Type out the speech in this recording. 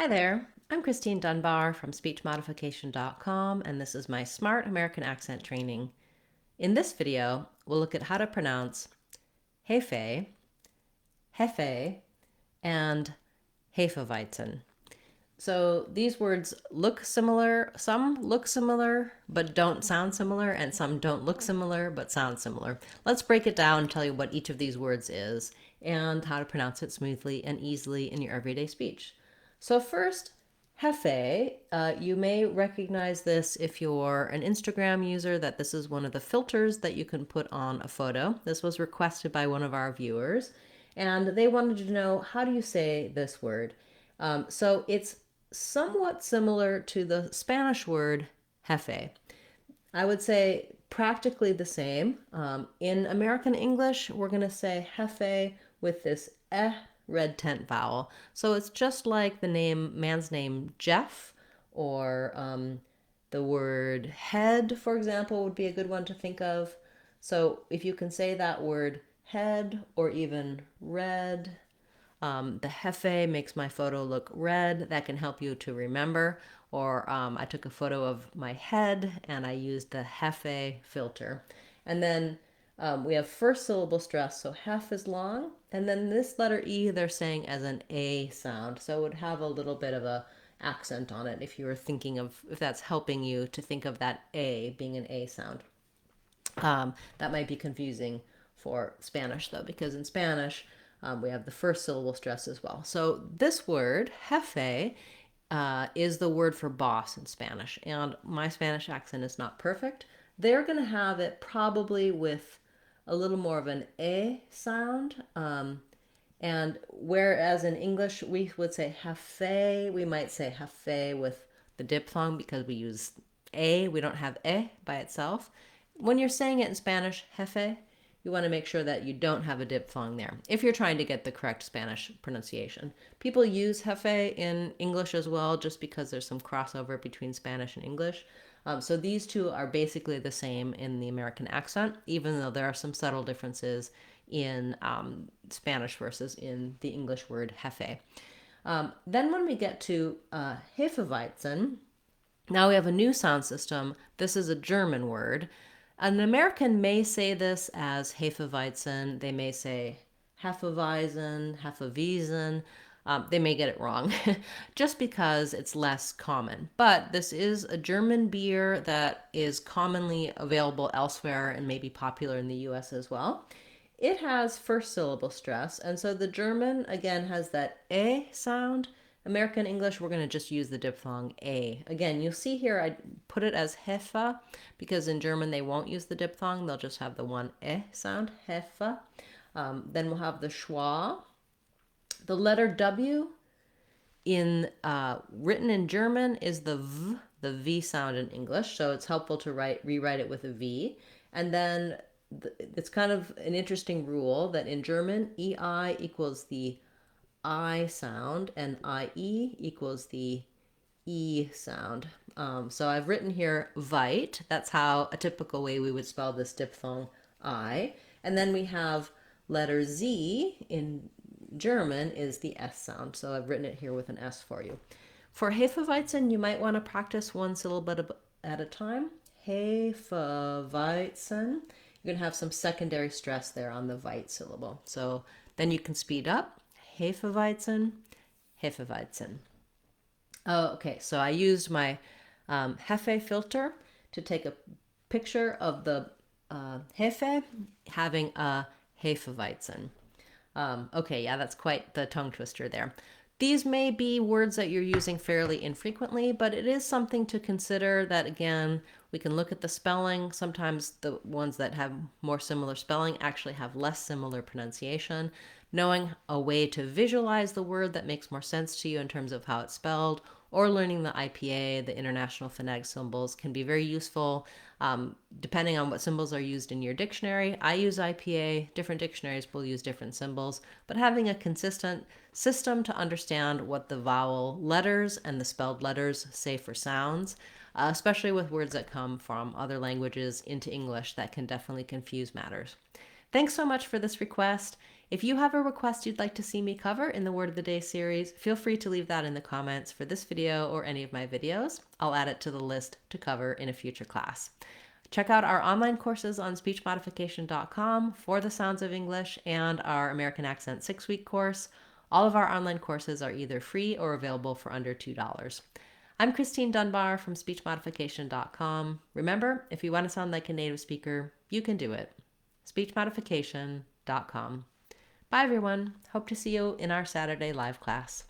Hi there, I'm Christine Dunbar from speechmodification.com, and this is my Smart American Accent training. In this video, we'll look at how to pronounce Hefe, Hefe, and Hefeweizen. So these words look similar, some look similar but don't sound similar, and some don't look similar but sound similar. Let's break it down and tell you what each of these words is and how to pronounce it smoothly and easily in your everyday speech. So first, Hefe, you may recognize this if you're an Instagram user, that this is one of the filters that you can put on a photo. This was requested by one of our viewers, and they wanted to know, how do you say this word? So it's somewhat similar to the Spanish word jefe. I would say practically the same. In American English, we're going to say jefe with this red tent vowel. So it's just like the man's name Jeff, or the word head, for example, would be a good one to think of. So if you can say that word head or even red, the Hefe makes my photo look red. That can help you to remember. Or I took a photo of my head and I used the Hefe filter. And then we have first syllable stress, so hef is long. And then this letter E, they're saying as an A sound. So it would have a little bit of a accent on it if you were thinking of, if that's helping you to think of that A being an A sound. That might be confusing for Spanish though, because in Spanish we have the first syllable stress as well. So this word, jefe, is the word for boss in Spanish. And my Spanish accent is not perfect. They're going to have it probably with a little more of an A sound. And whereas in English we would say jefe, we might say jefe with the diphthong because we use A, we don't have E by itself. When you're saying it in Spanish, jefe, you want to make sure that you don't have a diphthong there if you're trying to get the correct Spanish pronunciation. People use jefe in English as well, just because there's some crossover between Spanish and English. So these two are basically the same in the American accent, even though there are some subtle differences in Spanish versus in the English word jefe. Then when we get to Hefeweizen, now we have a new sound system. This is a German word. An American may say this as Hefeweizen. They may say Hefeweizen, Hefeweizen. They may get it wrong just because it's less common. But this is a German beer that is commonly available elsewhere and may be popular in the US as well. It has first syllable stress, and so the German, again, has that A sound. American English, we're going to just use the diphthong A. Again, you'll see here I put it as Hefe because in German they won't use the diphthong. They'll just have the one E sound, Hefe. Then we'll have the schwa. The letter W in written in German is the V sound in English. So it's helpful to rewrite it with a V. And then it's kind of an interesting rule that in German, EI equals the I sound and IE equals the E sound. So I've written here Veit. That's how a typical way we would spell this diphthong I. And then we have letter Z in German is the S sound. So I've written it here with an S for you. For Hefeweizen, you might want to practice one syllable at a time. Hefeweizen. You're going to have some secondary stress there on the Weit syllable. So then you can speed up. Hefeweizen, Hefeweizen. Oh, okay, so I used my Hefe filter to take a picture of the Hefe having a Hefeweizen. Okay, yeah, that's quite the tongue twister there. These may be words that you're using fairly infrequently, but it is something to consider that, again, we can look at the spelling. Sometimes the ones that have more similar spelling actually have less similar pronunciation. Knowing a way to visualize the word that makes more sense to you in terms of how it's spelled, or learning the IPA, the International Phonetic Symbols, can be very useful depending on what symbols are used in your dictionary. I use IPA, different dictionaries will use different symbols, but having a consistent system to understand what the vowel letters and the spelled letters say for sounds, especially with words that come from other languages into English, that can definitely confuse matters. Thanks so much for this request. If you have a request you'd like to see me cover in the Word of the Day series, feel free to leave that in the comments for this video or any of my videos. I'll add it to the list to cover in a future class. Check out our online courses on speechmodification.com for the sounds of English and our American Accent 6-week course. All of our online courses are either free or available for under $2. I'm Christine Dunbar from speechmodification.com. Remember, if you want to sound like a native speaker, you can do it. speechmodification.com. Bye, everyone. Hope to see you in our Saturday live class.